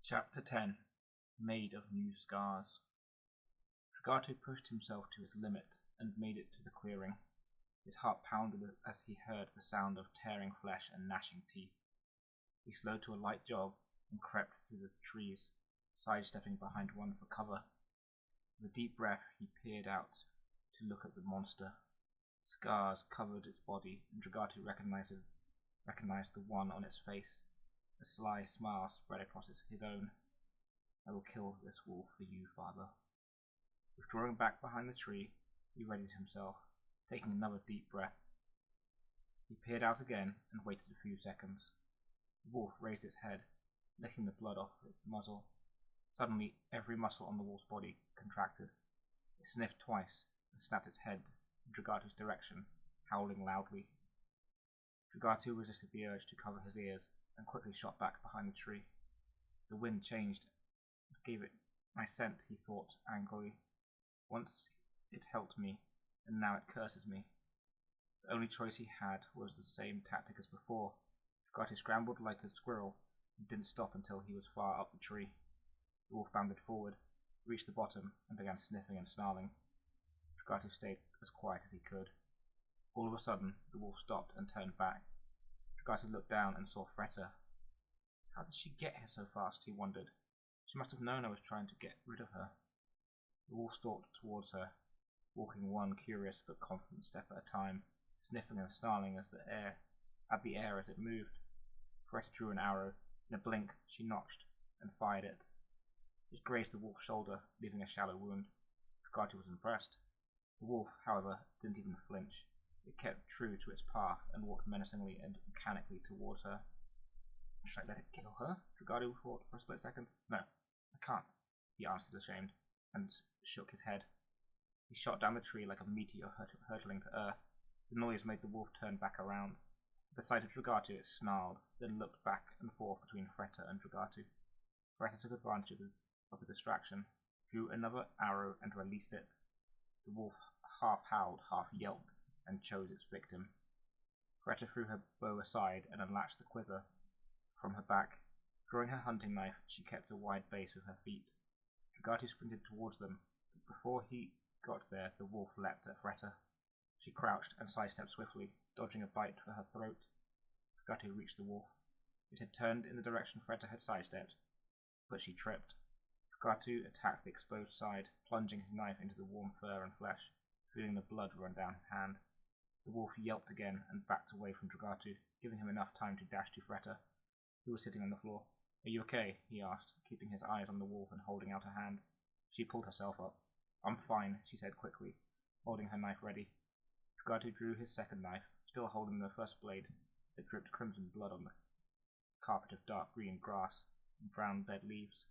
Chapter 10 Made of New Scars. Dragato pushed himself to his limit and made it to the clearing. His heart pounded as he heard the sound of tearing flesh and gnashing teeth. He slowed to a light jog and crept through the trees, sidestepping behind one for cover. With a deep breath, he peered out to look at the monster. Scars covered its body, and Dragato recognized the one on its face. A sly smile spread across his own. "I will kill this wolf for you, father." Withdrawing back behind the tree, he readied himself, taking another deep breath. He peered out again and waited a few seconds. The wolf raised its head, licking the blood off its muzzle. Suddenly, every muscle on the wolf's body contracted. It sniffed twice and snapped its head in Dragato's direction, howling loudly. Dragato resisted the urge to cover his ears and quickly shot back behind the tree. The wind changed and gave it my scent, he thought angrily. Once it helped me, and now it curses me. The only choice he had was the same tactic as before. Dragato scrambled like a squirrel and didn't stop until he was far up the tree. The wolf bounded forward, reached the bottom, and began sniffing and snarling. Dragato stayed as quiet as he could. All of a sudden, the wolf stopped and turned back. Dragato looked down and saw Freta. How did she get here so fast, he wondered. She must have known I was trying to get rid of her. The wolf stalked towards her, walking one curious but confident step at a time, sniffing and snarling at the air as it moved. Freta drew an arrow. In a blink, she notched and fired it. It grazed the wolf's shoulder, leaving a shallow wound. Dragato was impressed. The wolf, however, didn't even flinch. It kept true to its path and walked menacingly and mechanically towards her. Should I let it kill her? Dragato thought for a split second. No, I can't, he answered, ashamed, and shook his head. He shot down the tree like a meteor hurtling to earth. The noise made the wolf turn back around. At the sight of Dragato, it snarled, then looked back and forth between Freta and Dragato. Freta took advantage of the distraction, drew another arrow and released it. The wolf half howled, half yelped, and chose its victim. Freta threw her bow aside and unlatched the quiver from her back. Drawing her hunting knife, she kept a wide base with her feet. Dragato sprinted towards them, but before he got there, the wolf leapt at Freta. She crouched and sidestepped swiftly, dodging a bite for her throat. Dragato reached the wolf. It had turned in the direction Freta had sidestepped, but she tripped. Dragato attacked the exposed side, plunging his knife into the warm fur and flesh, feeling the blood run down his hand. The wolf yelped again and backed away from Dragato, giving him enough time to dash to Freta, who was sitting on the floor. "Are you okay?" he asked, keeping his eyes on the wolf and holding out a hand. She pulled herself up. "I'm fine," she said quickly, holding her knife ready. Dragato drew his second knife, still holding the first blade, that dripped crimson blood on the carpet of dark green grass and brown dead leaves.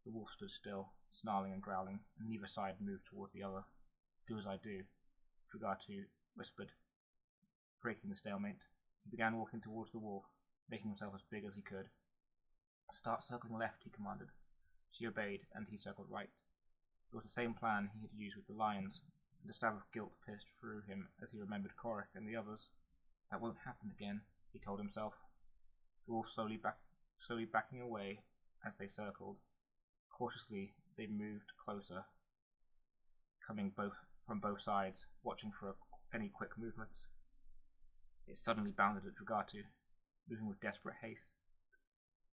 The wolf stood still, snarling and growling, and neither side moved toward the other. "Do as I do," Dragato whispered, breaking the stalemate. He began walking towards the wolf, making himself as big as he could. "Start circling left," he commanded. She obeyed, and he circled right. It was the same plan he had used with the lions, and a stab of guilt pierced through him as he remembered Korik and the others. That won't happen again, he told himself. The wolf slowly backing away as they circled. Cautiously, they moved closer, coming from both sides, watching for any quick movements. It suddenly bounded at Dragato, moving with desperate haste.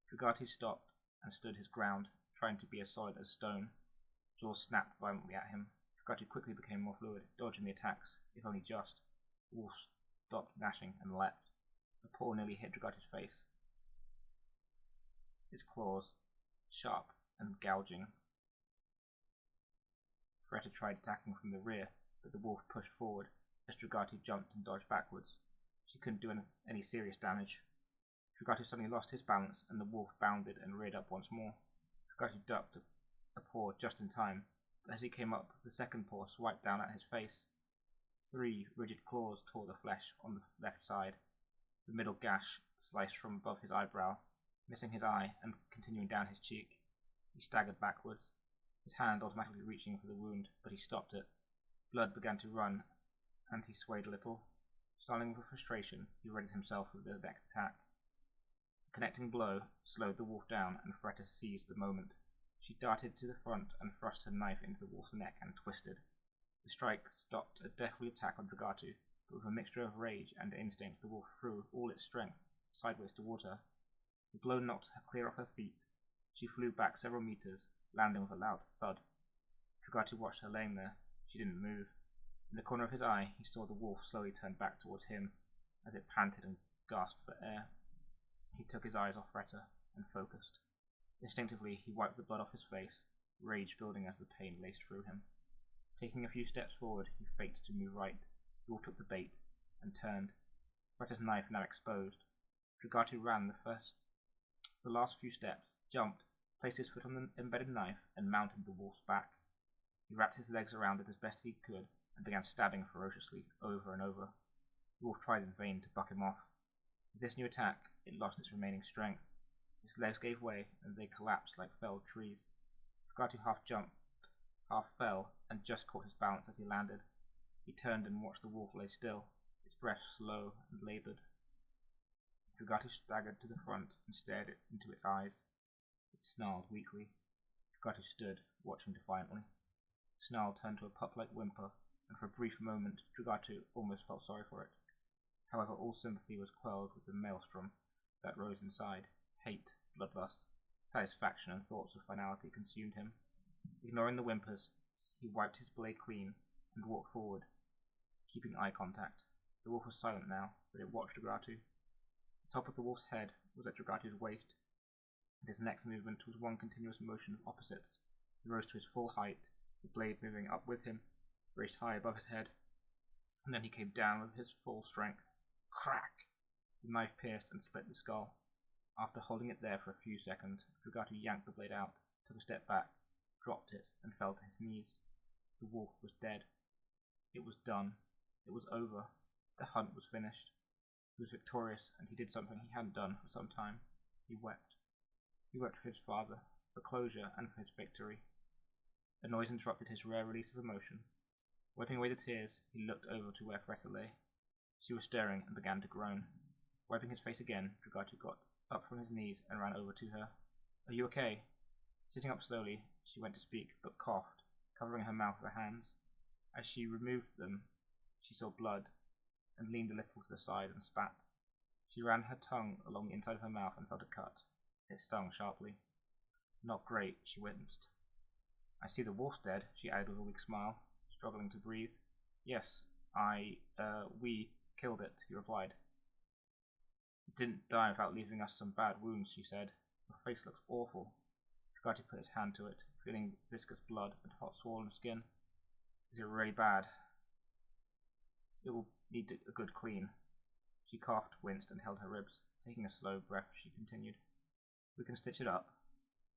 Dragato stopped and stood his ground, trying to be as solid as stone. Jaws snapped violently at him. Dragato quickly became more fluid, dodging the attacks, if only just. The wolf stopped gnashing and leapt. A paw nearly hit Dragato's face. Its claws, sharp and gouging. Freta tried attacking from the rear, but the wolf pushed forward as Dragato jumped and dodged backwards. She couldn't do any serious damage. Dragato suddenly lost his balance, and the wolf bounded and reared up once more. Dragato ducked a paw just in time, but as he came up, the second paw swiped down at his face. 3 rigid claws tore the flesh on the left side. The middle gash sliced from above his eyebrow, missing his eye and continuing down his cheek. He staggered backwards, his hand automatically reaching for the wound, but he stopped it. Blood began to run, and he swayed a little. Snarling with frustration, he readied himself for the next attack. connecting blow slowed the wolf down, and Fretta seized the moment. She darted to the front and thrust her knife into the wolf's neck and twisted. The strike stopped a deathly attack on Dragatu, but with a mixture of rage and instinct the wolf threw all its strength sideways towards her. The blow knocked her clear off her feet. She flew back several meters, landing with a loud thud. Dragatu watched her laying there. She didn't move. In the corner of his eye he saw the wolf slowly turn back towards him as it panted and gasped for air. He took his eyes off Fretta and focused. Instinctively he wiped the blood off his face, rage building as the pain laced through him. Taking a few steps forward, he faked to move right. The wolf took the bait and turned. Fretta's knife now exposed. Dragatu ran the last few steps, jumped, placed his foot on the embedded knife, and mounted the wolf's back. He wrapped his legs around it as best he could and began stabbing ferociously over and over. The wolf tried in vain to buck him off. With this new attack, it lost its remaining strength. Its legs gave way, and they collapsed like felled trees. Dragatu half jumped, half fell, and just caught his balance as he landed. He turned and watched the wolf lay still, its breath slow and laboured. Dragatu staggered to the front and stared into its eyes. It snarled weakly. Dragatu stood, watching defiantly. The snarl turned to a pup-like whimper, and for a brief moment Dragatu almost felt sorry for it. However, all sympathy was quelled with the maelstrom that rose inside. Hate, bloodlust, satisfaction, and thoughts of finality consumed him. Ignoring the whimpers, he wiped his blade clean and walked forward, keeping eye contact. The wolf was silent now, but it watched Dragatu. The top of the wolf's head was at Dragatu's waist, and his next movement was one continuous motion of opposites. He rose to his full height, the blade moving up with him, raised high above his head, and then he came down with his full strength. Crack! The knife pierced and split the skull. After holding it there for a few seconds, Dragatu yanked the blade out, took a step back, dropped it, and fell to his knees. The wolf was dead. It was done. It was over. The hunt was finished. He was victorious, and he did something he hadn't done for some time. He wept. He wept for his father, for closure, and for his victory. A noise interrupted his rare release of emotion. Wiping away the tears, he looked over to where Fretta lay. She was staring and began to groan. Wiping his face again, Dragatu got up from his knees and ran over to her. "Are you okay?" Sitting up slowly, she went to speak, but coughed, covering her mouth with her hands. As she removed them, she saw blood, and leaned a little to the side and spat. She ran her tongue along the inside of her mouth and felt a cut. It stung sharply. "Not great," she winced. "I see the wolf's dead," she added with a weak smile, struggling to breathe. "Yes, we killed it," he replied. "It didn't die without leaving us some bad wounds," she said. "Your face looks awful." Dragatu put his hand to it, feeling viscous blood and hot swollen skin. "Is it really bad?" "It will need a good clean." She coughed, winced, and held her ribs. Taking a slow breath, she continued. "We can stitch it up,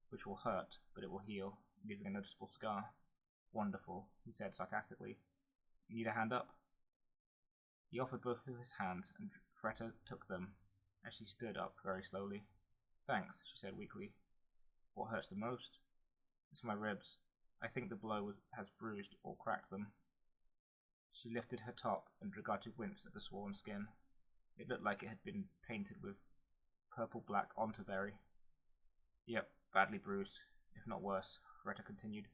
which will hurt, but it will heal, leaving a noticeable scar." "Wonderful," he said sarcastically. "You need a hand up?" He offered both of his hands, and Fretta took them as she stood up very slowly. "Thanks," she said weakly. "What hurts the most?" "It's my ribs. I think the blow has bruised or cracked them." She lifted her top, and Dragatu winced at the swollen skin. It looked like it had been painted with purple-black ontoberry. "Yep, badly bruised, if not worse," Fretta continued.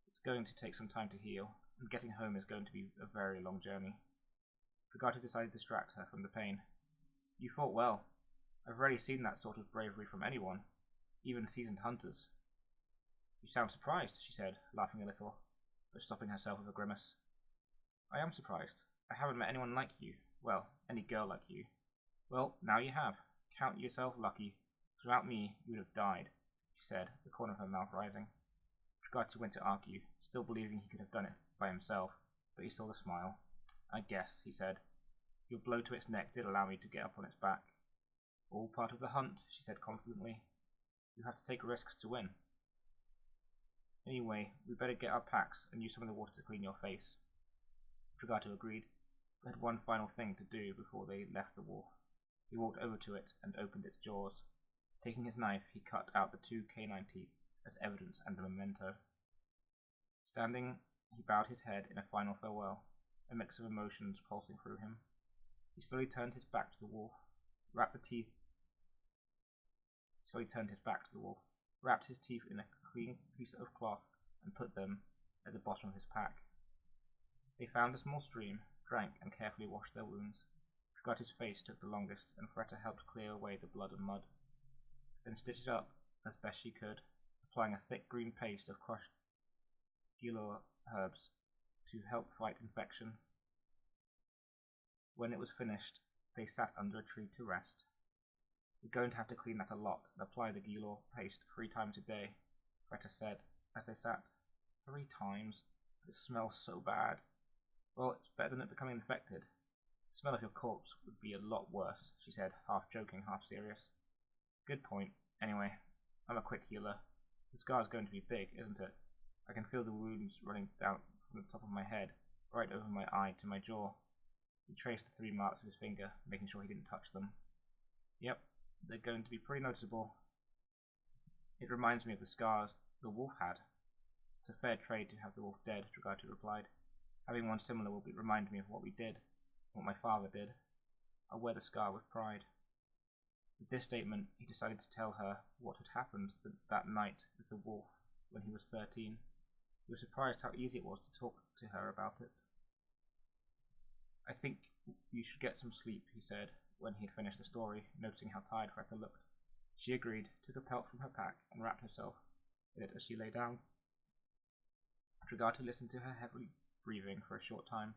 "It's going to take some time to heal, and getting home is going to be a very long journey." Dragatu decided to distract her from the pain. "You fought well. I've rarely seen that sort of bravery from anyone, even seasoned hunters." "You sound surprised," she said, laughing a little, but stopping herself with a grimace. "I am surprised. I haven't met anyone like you. Well, any girl like you." "Well, now you have. Count yourself lucky. Without me, you would have died," she said, the corner of her mouth rising. Dragatu went to argue, still believing he could have done it by himself, but he saw the smile. "I guess," he said. "Your blow to its neck did allow me to get up on its back." "All part of the hunt," she said confidently. "You have to take risks to win. Anyway, we better get our packs and use some of the water to clean your face." Dragatu agreed, but had one final thing to do before they left the wharf. He walked over to it and opened its jaws. Taking his knife, he cut out the 2 canine teeth as evidence and a memento. Standing, he bowed his head in a final farewell, a mix of emotions pulsing through him. He slowly turned his back to the wolf, wrapped the teeth. So he turned his back to the wolf, wrapped his teeth in a clean piece of cloth, and put them at the bottom of his pack. They found a small stream, drank, and carefully washed their wounds. Trigati's face took the longest, and Fretta helped clear away the blood and mud, then stitched it up as best she could, applying a thick green paste of crushed gilor herbs to help fight infection. When it was finished, they sat under a tree to rest. "We're going to have to clean that a lot and apply the gilor paste 3 times a day," Fretta said as they sat. 3 times? It smells so bad." "Well, it's better than it becoming infected. The smell of your corpse would be a lot worse," she said, half joking, half serious. "Good point. Anyway, I'm a quick healer. The scar's going to be big, isn't it? I can feel the wounds running down from the top of my head, right over my eye to my jaw." He traced the 3 marks with his finger, making sure he didn't touch them. "Yep, they're going to be pretty noticeable. It reminds me of the scars the wolf had." "It's a fair trade to have the wolf dead," Dragati replied. "Having one similar will remind me of what we did, what my father did. I'll wear the scar with pride." With this statement, he decided to tell her what had happened that night with the wolf when he was 13. He was surprised how easy it was to talk to her about it. "I think you should get some sleep," he said when he had finished the story, noticing how tired Fretta looked. She agreed, took a pelt from her pack, and wrapped herself in it as she lay down. Dragati listened to her heavily breathing for a short time.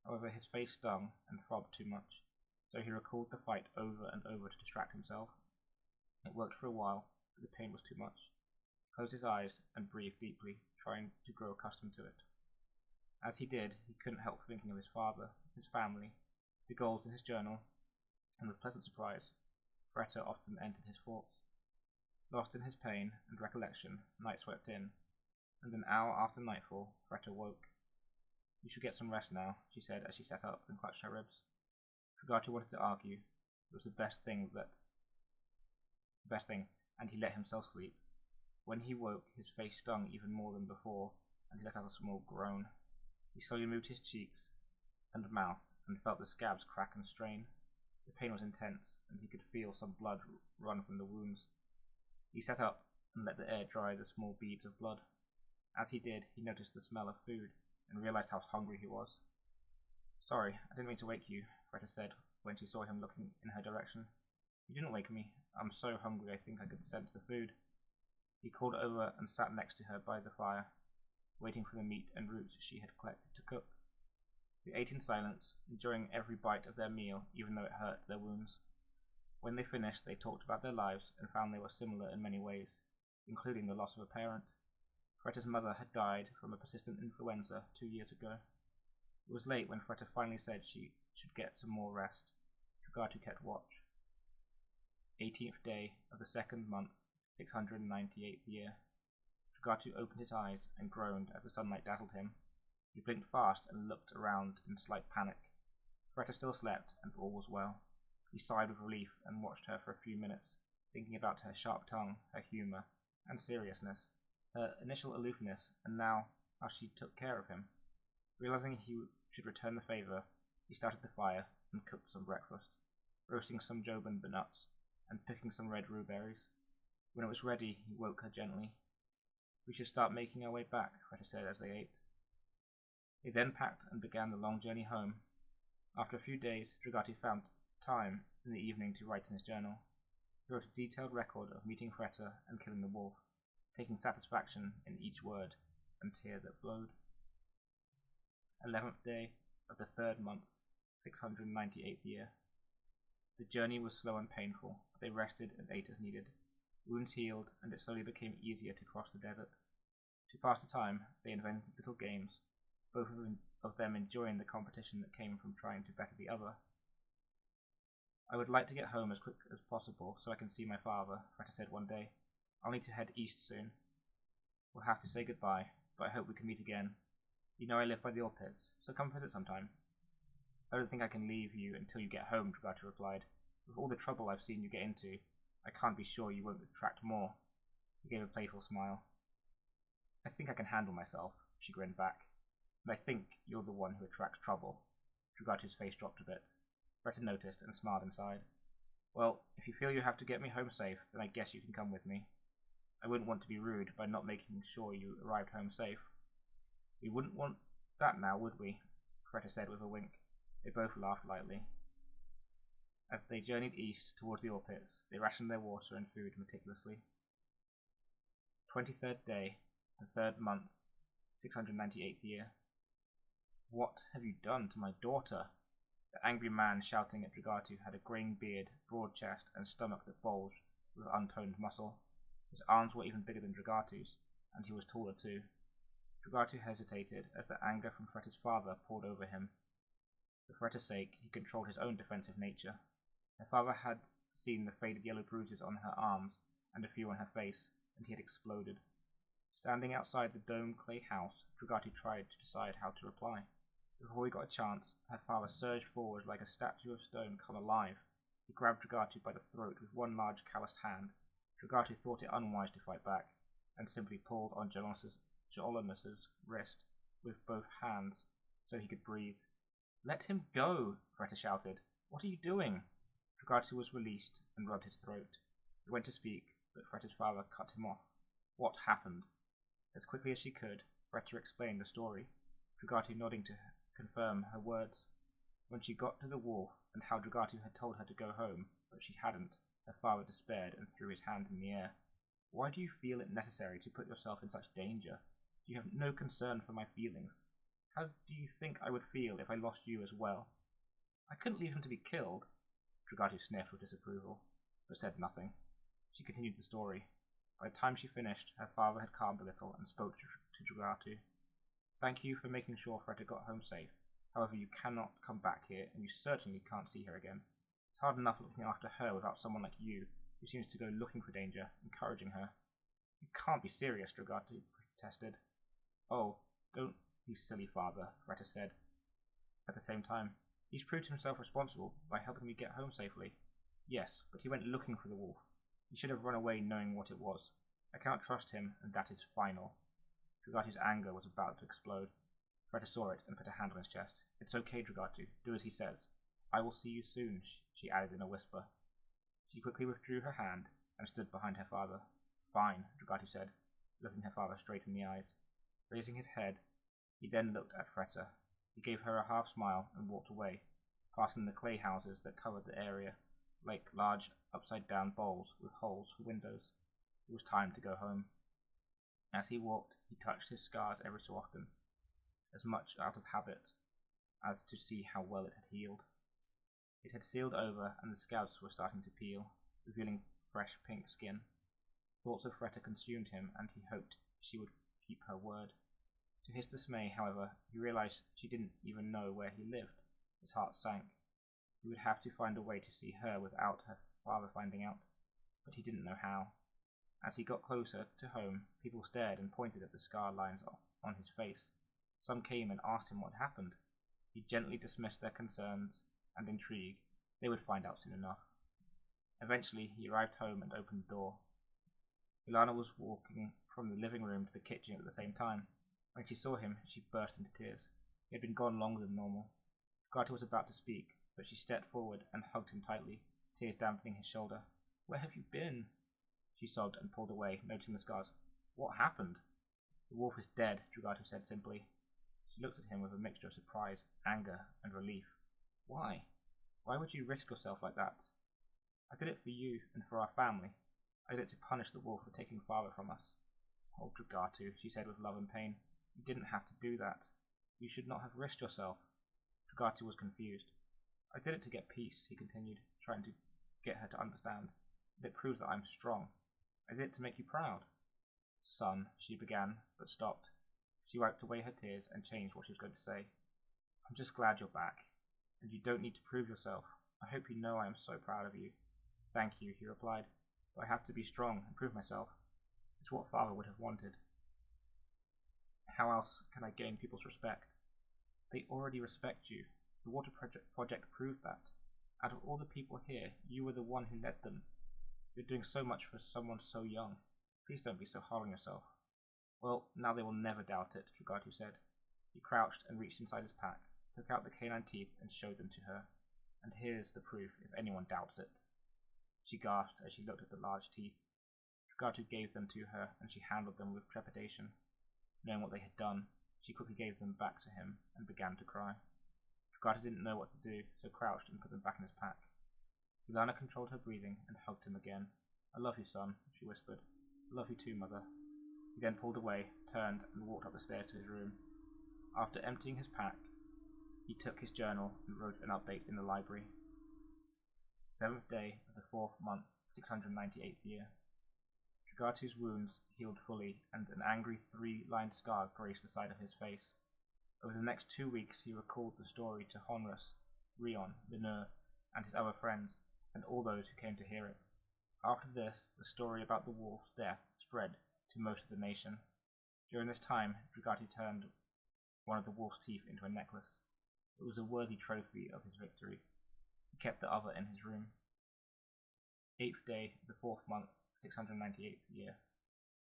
However, his face stung and throbbed too much, so he recalled the fight over and over to distract himself. It worked for a while, but the pain was too much. He closed his eyes and breathed deeply, trying to grow accustomed to it. As he did, he couldn't help thinking of his father, his family, the goals in his journal, and with pleasant surprise, Fretta often entered his thoughts. Lost in his pain and recollection, night swept in, and an hour after nightfall, Fretta woke. "You should get some rest now," she said as she sat up and clutched her ribs. Dragati wanted to argue. It was the best thing, and he let himself sleep. When he woke, his face stung even more than before, and he let out a small groan. He slowly moved his cheeks and mouth and felt the scabs crack and strain. The pain was intense, and he could feel some blood run from the wounds. He sat up and let the air dry the small beads of blood. As he did, he noticed the smell of food and realized how hungry he was. "Sorry, I didn't mean to wake you," Fretta said when she saw him looking in her direction. "You didn't wake me. I'm so hungry I think I could sense the food." He crawled over and sat next to her by the fire, waiting for the meat and roots she had collected to cook. They ate in silence, enjoying every bite of their meal even though it hurt their wounds. When they finished, they talked about their lives and found they were similar in many ways, including the loss of a parent. Fretta's mother had died from a persistent influenza 2 years ago. It was late when Fretta finally said she should get some more rest. Dragati kept watch. 18th day of the 2nd month, 698th year. Dragati opened his eyes and groaned as the sunlight dazzled him. He blinked fast and looked around in slight panic. Fretta still slept, and all was well. He sighed with relief and watched her for a few minutes, thinking about her sharp tongue, her humour, and seriousness, her initial aloofness, and now how she took care of him. Realizing he should return the favour, he started the fire and cooked some breakfast, roasting some joban nuts and picking some red rhubarberries. When it was ready, he woke her gently. "We should start making our way back," Fretta said as they ate. They then packed and began the long journey home. After a few days, Dragati found time in the evening to write in his journal. He wrote a detailed record of meeting Fretta and killing the wolf, taking satisfaction in each word and tear that flowed. 11th day of the 3rd month, 698th year. The journey was slow and painful, but they rested and ate as needed. Wounds healed, and it slowly became easier to cross the desert. To pass the time, they invented little games, both of them enjoying the competition that came from trying to better the other. "I would like to get home as quick as possible so I can see my father," Fretta said one day. "I'll need to head east soon. We'll have to say goodbye, but I hope we can meet again. You know I live by the old pits, so come visit sometime." "I don't think I can leave you until you get home," Dragati replied. "With all the trouble I've seen you get into, I can't be sure you won't attract more." He gave a playful smile. "I think I can handle myself," she grinned back. "And I think you're the one who attracts trouble." Dragati's face dropped a bit. Fretta noticed and smiled inside. Well, if you feel you have to get me home safe, then I guess you can come with me. I wouldn't want to be rude by not making sure you arrived home safe. We wouldn't want that now, would we? Freta said with a wink. They both laughed lightly. As they journeyed east towards the ore pits, they rationed their water and food meticulously. 23rd day, the 3rd month, 698th year. What have you done to my daughter? The angry man shouting at Dragatu had a greying beard, broad chest, and stomach that bulged with untoned muscle. His arms were even bigger than Dragatu's, and he was taller too. Dragatu hesitated as the anger from Freta's father poured over him. For Freta's sake, he controlled his own defensive nature. Her father had seen the faded yellow bruises on her arms and a few on her face, and he had exploded. Standing outside the domed clay house, Dragatu tried to decide how to reply. Before he got a chance, her father surged forward like a statue of stone come alive. He grabbed Dragatu by the throat with one large calloused hand. Dragatu thought it unwise to fight back, and simply pulled on Jolonis's wrist with both hands so he could breathe. "Let him go!" Freta shouted. "What are you doing?" Dragatu was released and rubbed his throat. He went to speak, but Freta's father cut him off. What happened? As quickly as she could, Freta explained the story, Dragatu nodding to confirm her words. When she got to the wharf and how Dragatu had told her to go home, but she hadn't, her father despaired and threw his hand in the air. "Why do you feel it necessary to put yourself in such danger? You have no concern for my feelings. How do you think I would feel if I lost you as well?" "I couldn't leave him to be killed." Dragatu sniffed with disapproval, but said nothing. She continued the story. By the time she finished, her father had calmed a little and spoke to Dragatu. "Thank you for making sure Freta got home safe. However, you cannot come back here, and you certainly can't see her again. It's hard enough looking after her without someone like you, who seems to go looking for danger, encouraging her." "You can't be serious," Dragatu protested. "Oh, don't be silly, father," Freta said. At the same time, "He's proved himself responsible by helping me get home safely." "Yes, but he went looking for the wolf. He should have run away knowing what it was. I cannot trust him, and that is final." Dragatu's anger was about to explode. Freta saw it and put a hand on his chest. "It's okay, Dragatu. Do as he says. I will see you soon," she added in a whisper. She quickly withdrew her hand and stood behind her father. "Fine," Dragatu said, looking her father straight in the eyes. Raising his head, he then looked at Freta. He gave her a half smile and walked away, passing the clay houses that covered the area, like large upside-down bowls with holes for windows. It was time to go home. As he walked, he touched his scars every so often, as much out of habit as to see how well it had healed. It had sealed over, and the scabs were starting to peel, revealing fresh pink skin. Thoughts of Freta consumed him, and he hoped she would keep her word. To his dismay, however, he realized she didn't even know where he lived. His heart sank. He would have to find a way to see her without her father finding out, but he didn't know how. As he got closer to home, people stared and pointed at the scar lines on his face. Some came and asked him what happened. He gently dismissed their concerns and intrigue. They would find out soon enough. Eventually, he arrived home and opened the door. Ilana was walking from the living room to the kitchen at the same time. When she saw him, she burst into tears. He had been gone longer than normal. Dragatu was about to speak, but she stepped forward and hugged him tightly, tears dampening his shoulder. "Where have you been?" She sobbed and pulled away, noting the scars. "What happened?" "The wolf is dead," Dragatu said simply. She looked at him with a mixture of surprise, anger, and relief. "Why? Why would you risk yourself like that?" "I did it for you and for our family. I did it to punish the wolf for taking father from us." "Oh, Dragatu," she said with love and pain. "You didn't have to do that. You should not have risked yourself." Dragatu was confused. "I did it to get peace," he continued, trying to get her to understand. "It proves that I'm strong. I did it to make you proud." "Son," she began, but stopped. She wiped away her tears and changed what she was going to say. "I'm just glad you're back, and you don't need to prove yourself. I hope you know I am so proud of you." "Thank you," he replied, "but I have to be strong and prove myself. It's what father would have wanted. How else can I gain people's respect?" "They already respect you. The water project proved that. Out of all the people here, you were the one who led them. You're doing so much for someone so young. Please don't be so hard on yourself." "Well, now they will never doubt it," Dragatu said. He crouched and reached inside his pack, took out the canine teeth and showed them to her. "And here's the proof if anyone doubts it." she gasped as she looked at the large teeth. Dragatu gave them to her, and she handled them with trepidation. Knowing what they had done, she quickly gave them back to him and began to cry. Dragatu didn't know what to do, so crouched and put them back in his pack. Ilana controlled her breathing and hugged him again. "I love you, son," she whispered. "I love you too, mother." He then pulled away, turned, and walked up the stairs to his room. After emptying his pack, he took his journal and wrote an update in the library. 7th day of the 4th month, 698th year. Dragatu's wounds healed fully, and an angry 3-lined scar graced the side of his face. Over the next 2 weeks, he recalled the story to Honrus, Rion, Linur, and his other friends, and all those who came to hear it. After this, the story about the wolf's death spread to most of the nation. During this time, Dragatu turned one of the wolf's teeth into a necklace. It was a worthy trophy of his victory. He kept the other in his room. 8th day of the 4th month, 698th year.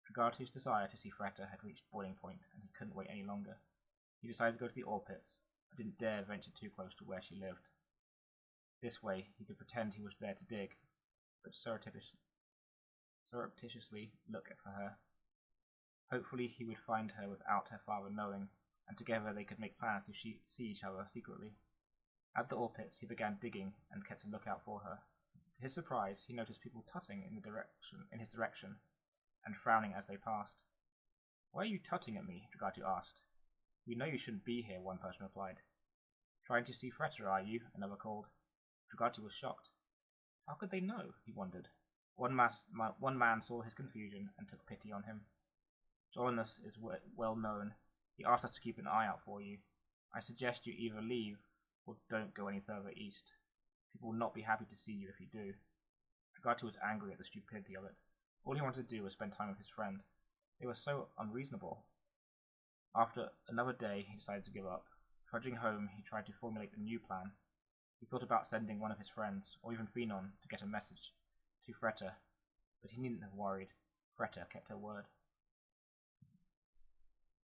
Dragatu's desire to see Freta had reached boiling point, and he couldn't wait any longer. He decided to go to the ore pits, but didn't dare venture too close to where she lived. This way, he could pretend he was there to dig, but surreptitiously look for her. Hopefully he would find her without her father knowing, and together they could make plans to see each other secretly. At the ore pits, he began digging and kept a lookout for her. To his surprise, he noticed people tutting in his direction, and frowning as they passed. "Why are you tutting at me?" Dragatu asked. "You know you shouldn't be here," one person replied. "Trying to see Freta, are you?" another called. Dragatu was shocked. How could they know? He wondered. One man saw his confusion and took pity on him. "Jorinus is well known. He asked us to keep an eye out for you. I suggest you either leave or don't go any further east. People will not be happy to see you if you do." Dragatu was angry at the stupidity of it. All he wanted to do was spend time with his friend. They were so unreasonable. After another day, he decided to give up. Trudging home, he tried to formulate a new plan. He thought about sending one of his friends, or even Phenon, to get a message to Freta, but he needn't have worried. Freta kept her word.